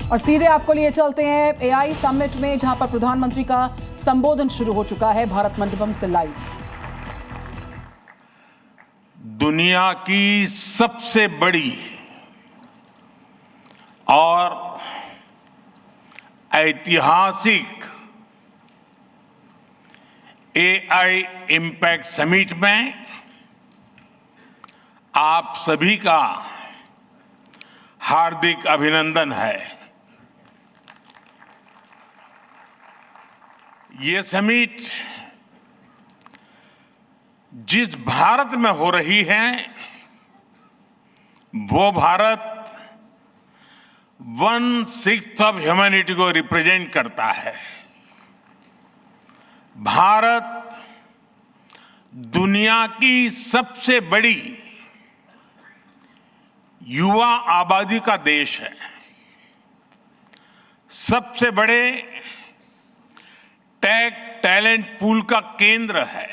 और सीधे आपको लिए चलते हैं एआई समिट में, जहां पर प्रधानमंत्री का संबोधन शुरू हो चुका है भारत मंडपम से लाइव। दुनिया की सबसे बड़ी और ऐतिहासिक एआई इम्पैक्ट समिट में आप सभी का हार्दिक अभिनंदन है। ये समिट जिस भारत में हो रही है वो भारत 1/6 ऑफ ह्यूमैनिटी को रिप्रेजेंट करता है। भारत दुनिया की सबसे बड़ी युवा आबादी का देश है, सबसे बड़े टेक टैलेंट पूल का केंद्र है,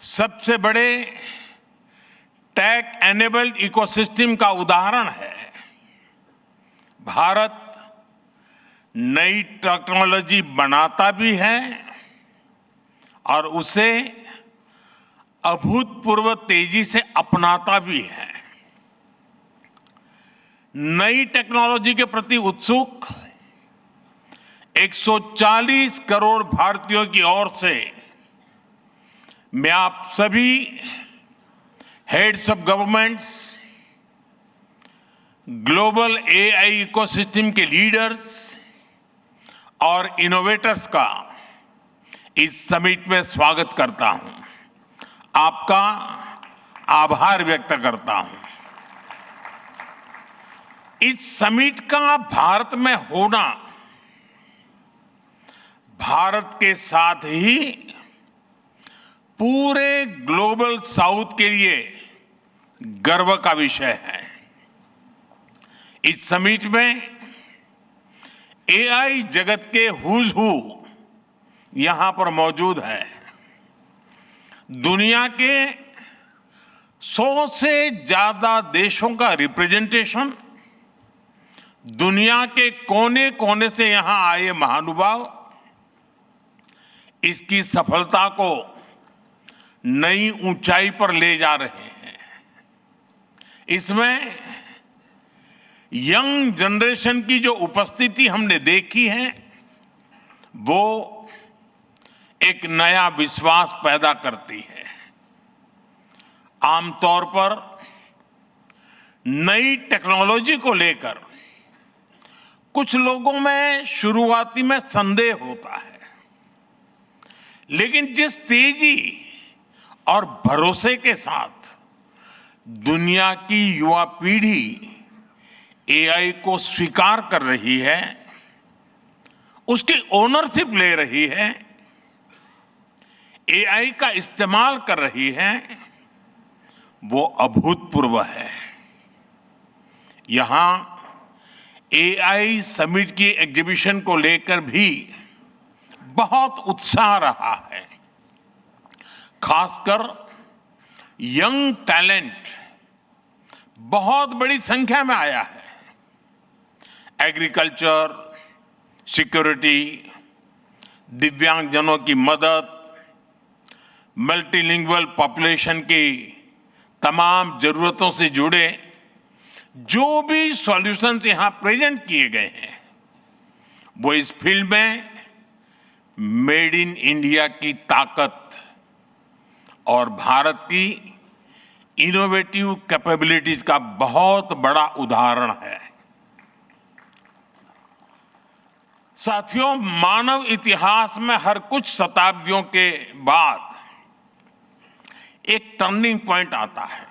सबसे बड़े टेक एनेबल्ड इकोसिस्टम का उदाहरण है। भारत नई टेक्नोलॉजी बनाता भी है और उसे अभूतपूर्व तेजी से अपनाता भी है। नई टेक्नोलॉजी के प्रति उत्सुक 140 करोड़ भारतीयों की ओर से मैं आप सभी heads of governments, global AI ecosystem के लीडर्स और इनोवेटर्स का इस समिट में स्वागत करता हूं, आपका आभार व्यक्त करता हूं। इस समिट का भारत में होना भारत के साथ ही पूरे ग्लोबल साउथ के लिए गर्व का विषय है। इस समिट में एआई जगत के हुज हू यहां पर मौजूद है। दुनिया के 100 से ज्यादा देशों का रिप्रेजेंटेशन, दुनिया के कोने कोने से यहां आए महानुभाव इसकी सफलता को नई ऊंचाई पर ले जा रहे हैं। इसमें यंग जनरेशन की जो उपस्थिति हमने देखी है वो एक नया विश्वास पैदा करती है। आमतौर पर नई टेक्नोलॉजी को लेकर कुछ लोगों में शुरुआती में संदेह होता है, लेकिन जिस तेजी और भरोसे के साथ दुनिया की युवा पीढ़ी एआई को स्वीकार कर रही है, उसकी ओनरशिप ले रही है, एआई का इस्तेमाल कर रही है, वो अभूतपूर्व है। यहां एआई समिट की एग्जीबिशन को लेकर भी बहुत उत्साह रहा है। खासकर यंग टैलेंट बहुत बड़ी संख्या में आया है। एग्रीकल्चर, सिक्योरिटी, दिव्यांगजनों की मदद, मल्टीलिंगुअल पॉपुलेशन की तमाम जरूरतों से जुड़े जो भी सॉल्यूशंस यहां प्रेजेंट किए गए हैं वो इस फील्ड में मेड इन इंडिया की ताकत और भारत की इनोवेटिव कैपेबिलिटीज का बहुत बड़ा उदाहरण है। साथियों, मानव इतिहास में हर कुछ शताब्दियों के बाद एक टर्निंग पॉइंट आता है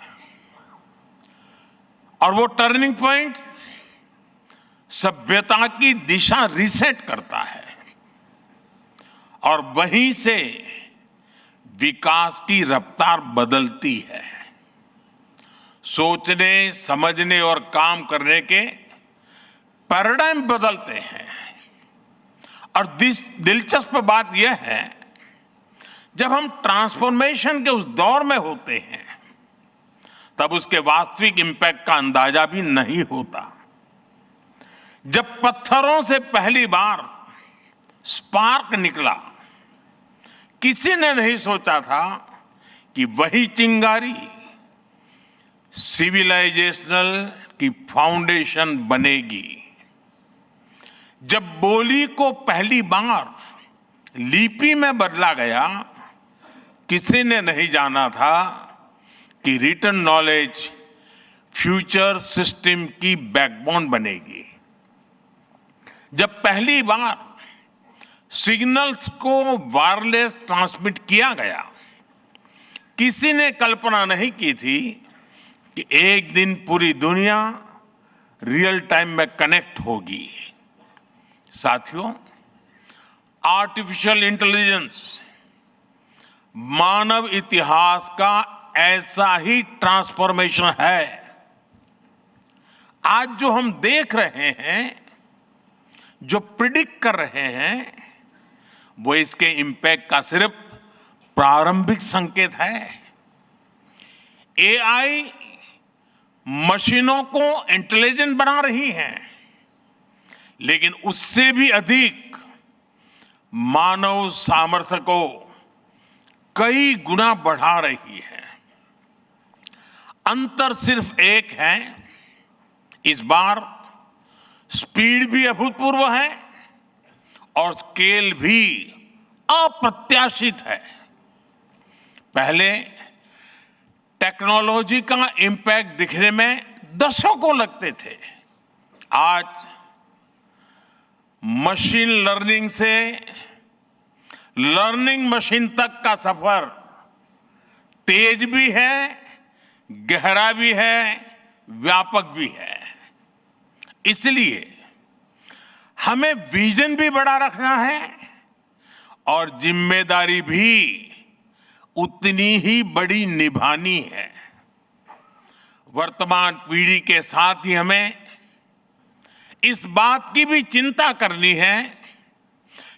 और वो टर्निंग पॉइंट सभ्यता की दिशा रीसेट करता है और वहीं से विकास की रफ्तार बदलती है। सोचने, समझने और काम करने के पैराडाइम बदलते हैं। और दिलचस्प बात यह है, जब हम ट्रांसफॉर्मेशन के उस दौर में होते हैं तब उसके वास्तविक इंपैक्ट का अंदाजा भी नहीं होता। जब पत्थरों से पहली बार स्पार्क निकला, किसी ने नहीं सोचा था कि वही चिंगारी सिविलाइजेशनल की फाउंडेशन बनेगी। जब बोली को पहली बार लिपि में बदला गया, किसी ने नहीं जाना था कि रिटन नॉलेज फ्यूचर सिस्टम की बैकबोन बनेगी। जब पहली बार सिग्नल्स को वायरलेस ट्रांसमिट किया गया, किसी ने कल्पना नहीं की थी कि एक दिन पूरी दुनिया रियल टाइम में कनेक्ट होगी। साथियों, आर्टिफिशियल इंटेलिजेंस मानव इतिहास का ऐसा ही ट्रांसफॉर्मेशन है। आज जो हम देख रहे हैं, जो प्रिडिक्ट कर रहे हैं, वो इसके इंपैक्ट का सिर्फ प्रारंभिक संकेत है। एआई मशीनों को इंटेलिजेंट बना रही है, लेकिन उससे भी अधिक मानव सामर्थ्य को कई गुना बढ़ा रही है। अंतर सिर्फ एक है, इस बार स्पीड भी अभूतपूर्व है और स्केल भी अप्रत्याशित है। पहले टेक्नोलॉजी का इंपैक्ट दिखने में दशकों लगते थे। आज मशीन लर्निंग से लर्निंग मशीन तक का सफर तेज भी है, गहरा भी है, व्यापक भी है। इसलिए हमें विजन भी बड़ा रखना है और जिम्मेदारी भी उतनी ही बड़ी निभानी है। वर्तमान पीढ़ी के साथ ही हमें इस बात की भी चिंता करनी है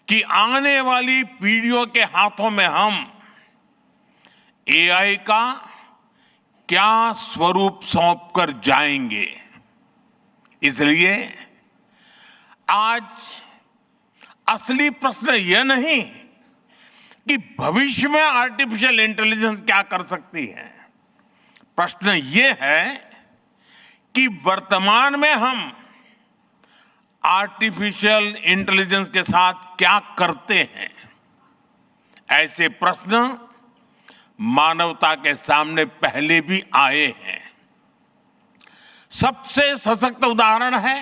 कि आने वाली पीढ़ियों के हाथों में हम एआई का क्या स्वरूप सौंप कर जाएंगे। इसलिए आज असली प्रश्न यह नहीं कि भविष्य में आर्टिफिशियल इंटेलिजेंस क्या कर सकती है। प्रश्न यह है कि वर्तमान में हम आर्टिफिशियल इंटेलिजेंस के साथ क्या करते हैं। ऐसे प्रश्न मानवता के सामने पहले भी आए हैं। सबसे सशक्त उदाहरण है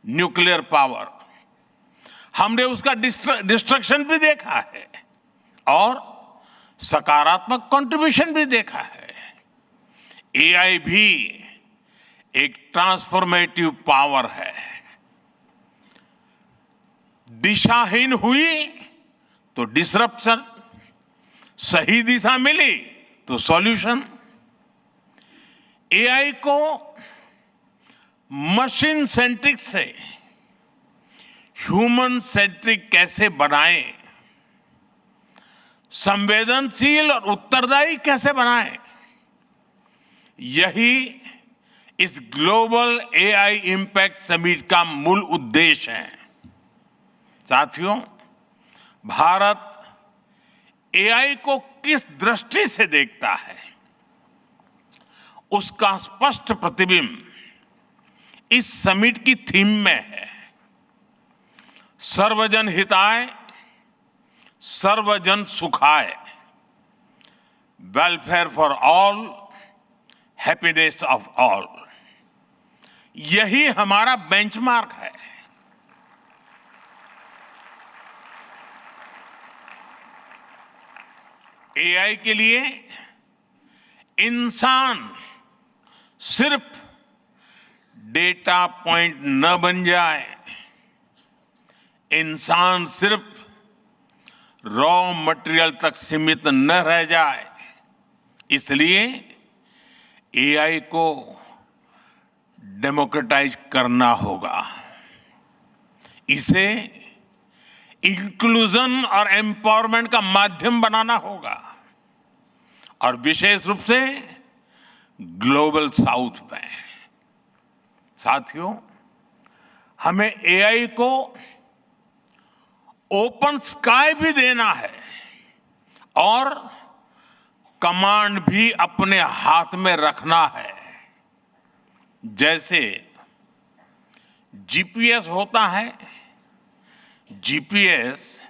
न्यूक्लियर पावर। हमने उसका डिस्ट्रक्शन भी देखा है और सकारात्मक कंट्रीब्यूशन भी देखा है। एआई भी एक ट्रांसफॉर्मेटिव पावर है। दिशाहीन हुई तो डिसरप्शन, सही दिशा मिली तो सॉल्यूशन। एआई को मशीन सेंट्रिक से ह्यूमन सेंट्रिक कैसे बनाएं, संवेदनशील और उत्तरदायी कैसे बनाएं, यही इस ग्लोबल एआई इंपैक्ट समिट का मूल उद्देश्य है। साथियों, भारत एआई को किस दृष्टि से देखता है, उसका स्पष्ट प्रतिबिंब इस समिट की थीम में है। सर्वजन हिताय, सर्वजन सुखाय, welfare for all, happiness of all. यही हमारा बेंचमार्क है। एआई के लिए इंसान सिर्फ डेटा पॉइंट न बन जाए, इंसान सिर्फ रॉ मटेरियल तक सीमित न रह जाए। इसलिए एआई को डेमोक्रेटाइज करना होगा, इसे इंक्लूजन और एम्पावरमेंट का माध्यम बनाना होगा और विशेष रूप से ग्लोबल साउथ में। साथियों, हमें एआई को ओपन स्काई भी देना है और कमांड भी अपने हाथ में रखना है। जैसे जीपीएस होता है, जीपीएस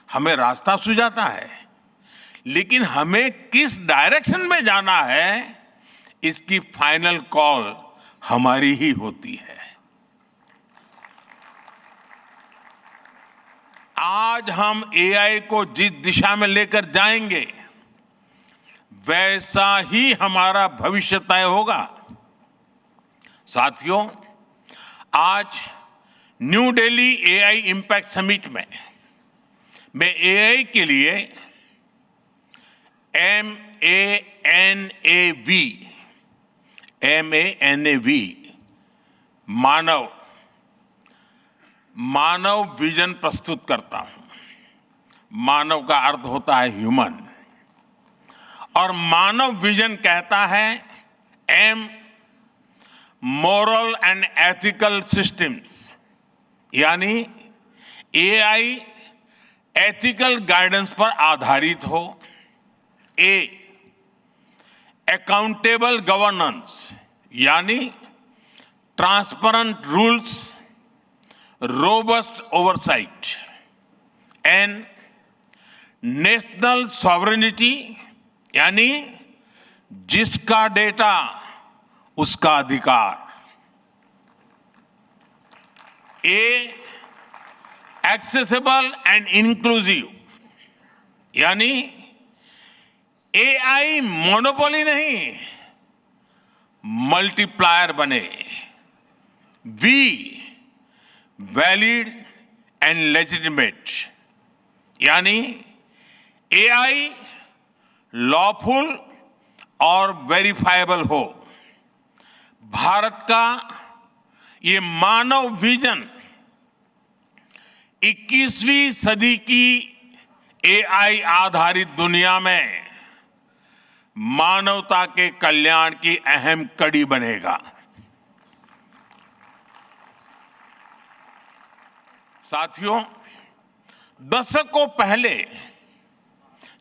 हमें रास्ता सुझाता है, लेकिन हमें किस डायरेक्शन में जाना है इसकी फाइनल कॉल हमारी ही होती है। आज हम एआई को जिस दिशा में लेकर जाएंगे वैसा ही हमारा भविष्य तय होगा। साथियों, आज new Delhi AI impact summit में मैं एआई के लिए MANAV मानव विजन प्रस्तुत करता हूं। मानव का अर्थ होता है ह्यूमन, और मानव विजन कहता है M moral and ethical systems, यानी एआई एथिकल गाइडेंस पर आधारित हो। A अकाउंटेबल गवर्नेंस, यानी transparent rules, robust oversight. N national sovereignty, यानी जिसका डेटा उसका अधिकार। A एक्सेसिबल एंड इंक्लूसिव, यानी एआई मोनोपोली नहीं, मल्टीप्लायर बने। V वैलिड एंड लेजिटिमेट, यानी एआई लॉफुल और वेरीफाइबल हो। भारत का ये मानव विजन 21वीं सदी की एआई आधारित दुनिया में मानवता के कल्याण की अहम कड़ी बनेगा। साथियों, दशकों पहले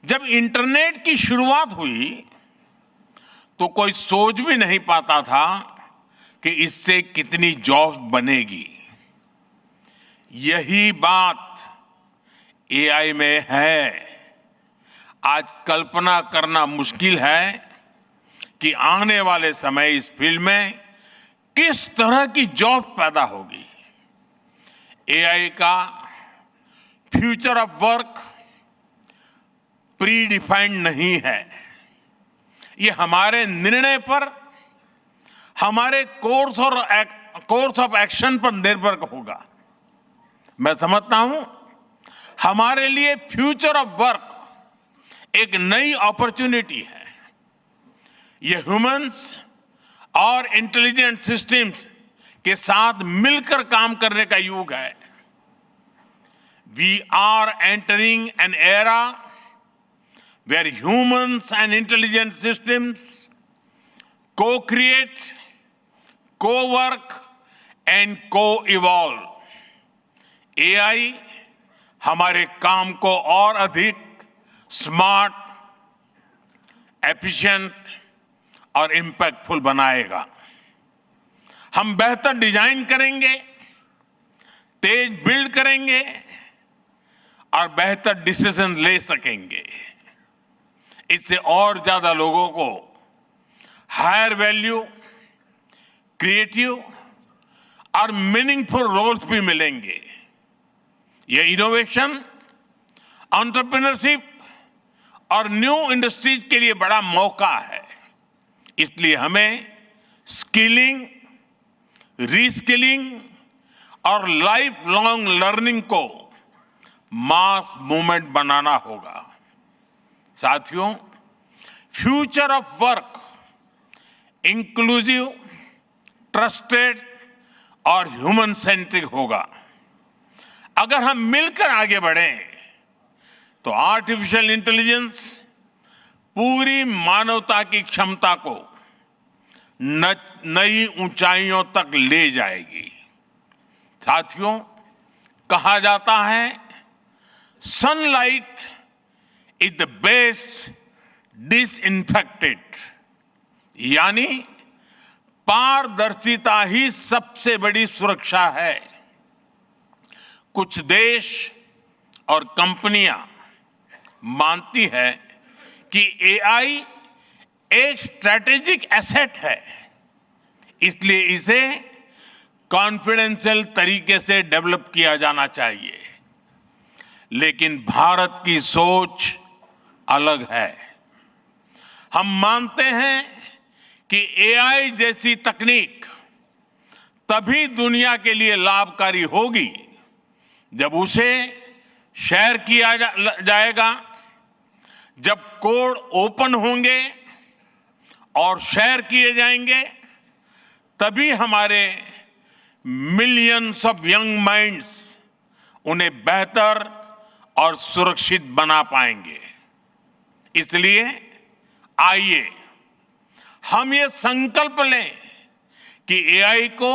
जब इंटरनेट की शुरुआत हुई तो कोई सोच भी नहीं पाता था कि इससे कितनी जॉब्स बनेगी। यही बात एआई में है। आज कल्पना करना मुश्किल है कि आने वाले समय इस फील्ड में किस तरह की जॉब पैदा होगी। एआई का future of work pre defined नहीं है। ये हमारे निर्णय पर, हमारे कोर्स ऑफ एक्शन पर निर्भर होगा। मैं समझता हूं हमारे लिए फ्यूचर ऑफ वर्क एक नई अपॉर्चुनिटी है। ये ह्यूमंस और इंटेलिजेंट सिस्टम्स के साथ मिलकर काम करने का युग है। We are entering an era where humans and intelligent systems co-create, co-work and co-evolve। AI हमारे काम को और अधिक स्मार्ट, एफिशिएंट और इंपैक्टफुल बनाएगा। हम बेहतर डिजाइन करेंगे, तेज बिल्ड करेंगे और बेहतर डिसीजन ले सकेंगे। इससे और ज्यादा लोगों को हायर वैल्यू, क्रिएटिव और मीनिंगफुल रोल्स भी मिलेंगे। ये इनोवेशन, एंटरप्रेन्योरशिप और न्यू इंडस्ट्रीज के लिए बड़ा मौका है। इसलिए हमें स्किलिंग, रीस्किलिंग और लाइफ लॉन्ग लर्निंग को मास मूवमेंट बनाना होगा। साथियों, future of work inclusive, trusted और ह्यूमन सेंट्रिक होगा। अगर हम मिलकर आगे बढ़ें तो आर्टिफिशियल इंटेलिजेंस पूरी मानवता की क्षमता को नई ऊंचाइयों तक ले जाएगी। साथियों, कहा जाता है sunlight is the best disinfectant, यानी पारदर्शिता ही सबसे बड़ी सुरक्षा है। कुछ देश और कंपनियां मानती है कि एआई एक स्ट्रैटेजिक एसेट है, इसलिए इसे कॉन्फिडेंशियल तरीके से डेवलप किया जाना चाहिए। लेकिन भारत की सोच अलग है। हम मानते हैं कि एआई जैसी तकनीक तभी दुनिया के लिए लाभकारी होगी जब उसे शेयर किया जाएगा, जब कोड ओपन होंगे और शेयर किए जाएंगे, तभी हमारे मिलियंस ऑफ यंग माइंड्स उन्हें बेहतर और सुरक्षित बना पाएंगे। इसलिए आइए हम ये संकल्प लें कि एआई को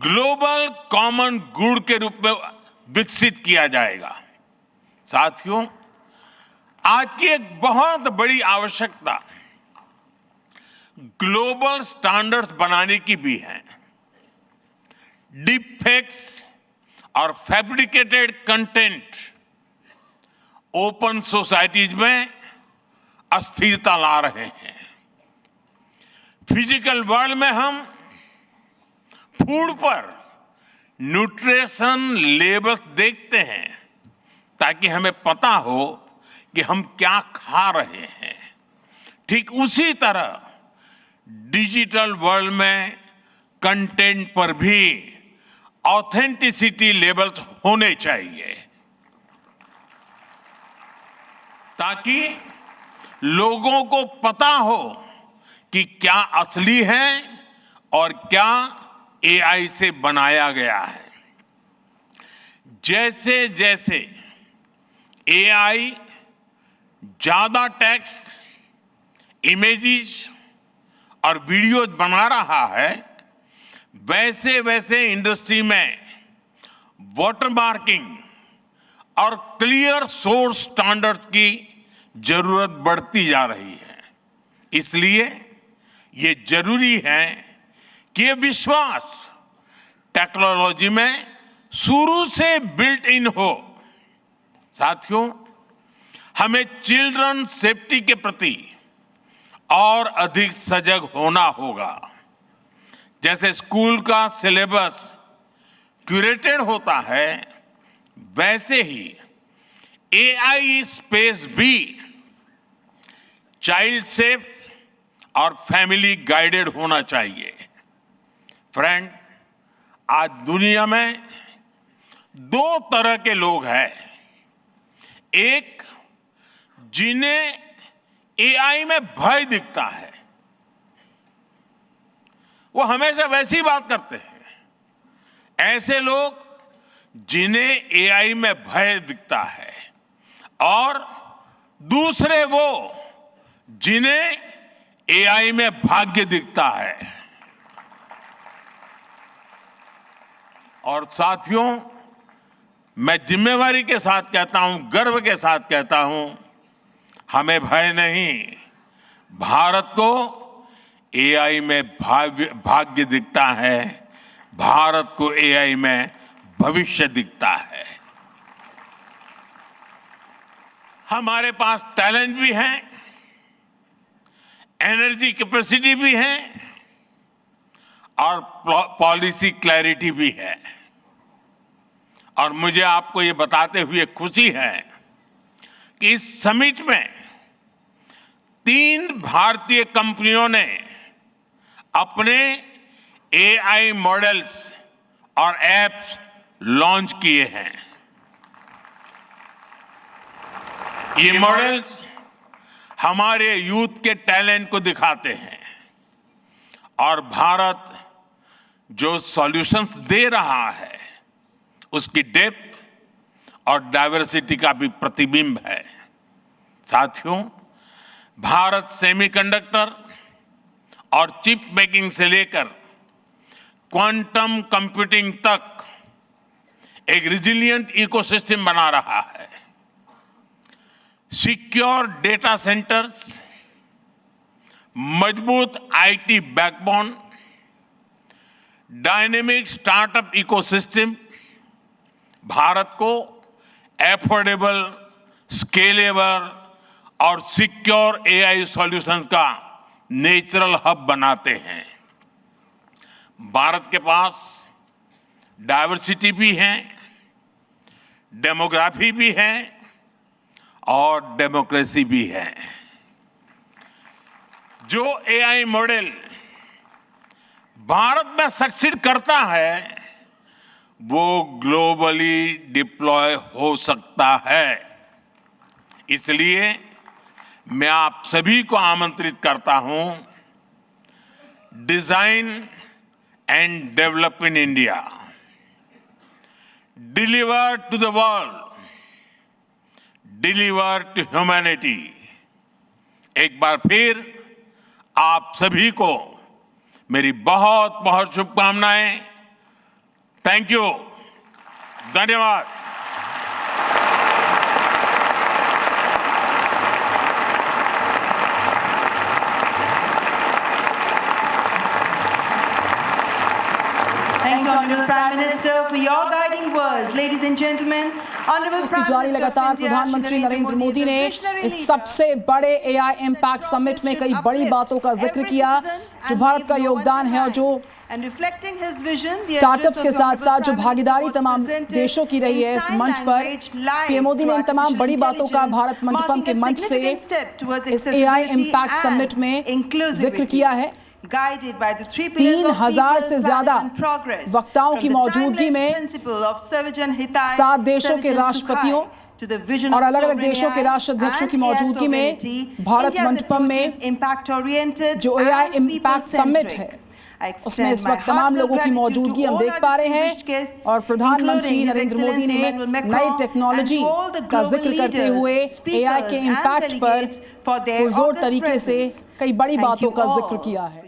ग्लोबल कॉमन गुड के रूप में विकसित किया जाएगा। साथियों, आज की एक बहुत बड़ी आवश्यकता ग्लोबल स्टैंडर्ड्स बनाने की भी है। डीप फेक्स और फैब्रिकेटेड कंटेंट ओपन सोसाइटीज में अस्थिरता ला रहे हैं। फिजिकल वर्ल्ड में हम फूड पर न्यूट्रिशन लेबल्स देखते हैं ताकि हमें पता हो कि हम क्या खा रहे हैं। ठीक उसी तरह डिजिटल वर्ल्ड में कंटेंट पर भी ऑथेंटिसिटी लेवल्स होने चाहिए ताकि लोगों को पता हो कि क्या असली है और क्या एआई से बनाया गया है। जैसे जैसे एआई ज्यादा टेक्स्ट, इमेजेस और वीडियोज बना रहा है, वैसे वैसे इंडस्ट्री में वाटरमार्किंग और क्लियर सोर्स स्टैंडर्ड्स की जरूरत बढ़ती जा रही है। इसलिए ये जरूरी है कि ये विश्वास टेक्नोलॉजी में शुरू से बिल्ट इन हो। साथियों, हमें चिल्ड्रन सेफ्टी के प्रति और अधिक सजग होना होगा। जैसे स्कूल का सिलेबस क्यूरेटेड होता है, वैसे ही एआई स्पेस भी चाइल्ड सेफ और फैमिली गाइडेड होना चाहिए। फ्रेंड्स, आज दुनिया में दो तरह के लोग हैं। एक, जिन्हें एआई में भय दिखता है, वो हमेशा वैसी बात करते हैं। ऐसे लोग जिन्हें एआई में भय दिखता है, और दूसरे वो जिन्हें एआई में भाग्य दिखता है। और साथियों, मैं जिम्मेवारी के साथ कहता हूं, गर्व के साथ कहता हूं, हमें भय नहीं, भारत को एआई में भाग्य दिखता है, भारत को एआई में भविष्य दिखता है। हमारे पास टैलेंट भी है, एनर्जी कैपेसिटी भी है और पॉलिसी क्लैरिटी भी है। और मुझे आपको ये बताते हुए खुशी है कि इस समिट में 3 भारतीय कंपनियों ने अपने एआई मॉडल्स और एप्स लॉन्च किए हैं। ये मॉडल्स हमारे यूथ के टैलेंट को दिखाते हैं और भारत जो सॉल्यूशंस दे रहा है उसकी डेप्थ और डाइवर्सिटी का भी प्रतिबिंब है। साथियों, भारत सेमीकंडक्टर और चिप मेकिंग से लेकर क्वांटम कंप्यूटिंग तक एक रिजिलिएंट इकोसिस्टम बना रहा है। सिक्योर डेटा सेंटर्स, मजबूत IT backbone, dynamic startup ecosystem Bharat को एफोर्डेबल, स्केलेबल और सिक्योर एआई सॉल्यूशंस का नेचुरल हब बनाते हैं। भारत के पास डाइवर्सिटी भी है, डेमोग्राफी भी है और डेमोक्रेसी भी है। जो एआई मॉडल भारत में सक्सीड करता है वो ग्लोबली डिप्लॉय हो सकता है। इसलिए मैं आप सभी को आमंत्रित करता हूं, design and develop in India, deliver to the world, deliver to humanity. एक बार फिर आप सभी को मेरी बहुत बहुत शुभकामनाएं। थैंक यू, धन्यवाद। Thank you, Honorable Prime Minister, for your guiding words. Ladies and gentlemen, Honorable उसकी जारी लगातार प्रधानमंत्री नरेंद्र मोदी ने इस सबसे बड़े एआई इम्पैक्ट समिट में कई बड़ी बातों का जिक्र किया, जो भारत का योगदान है और जो स्टार्टअप्स के साथ साथ जो भागीदारी तमाम देशों की रही है इस मंच पर। पीएम मोदी ने इन तमाम बड़ी बातों का भारत मंडपम के मंच से इस एआई इम्पैक्ट समिट में जिक्र किया है। 3000 से ज्यादा वक्ताओं की मौजूदगी में 7 देशों के राष्ट्रपतियों और अलग अलग देशों के राष्ट्राध्यक्षों की मौजूदगी में भारत मंडपम में जो एआई इम्पैक्ट समिट है उसमें इस वक्त तमाम लोगों की मौजूदगी हम देख पा रहे हैं। और प्रधानमंत्री नरेंद्र मोदी ने नई टेक्नोलॉजी का जिक्र करते हुए एआई के इम्पैक्ट पर पुरजोर तरीके से कई बड़ी बातों का जिक्र किया है।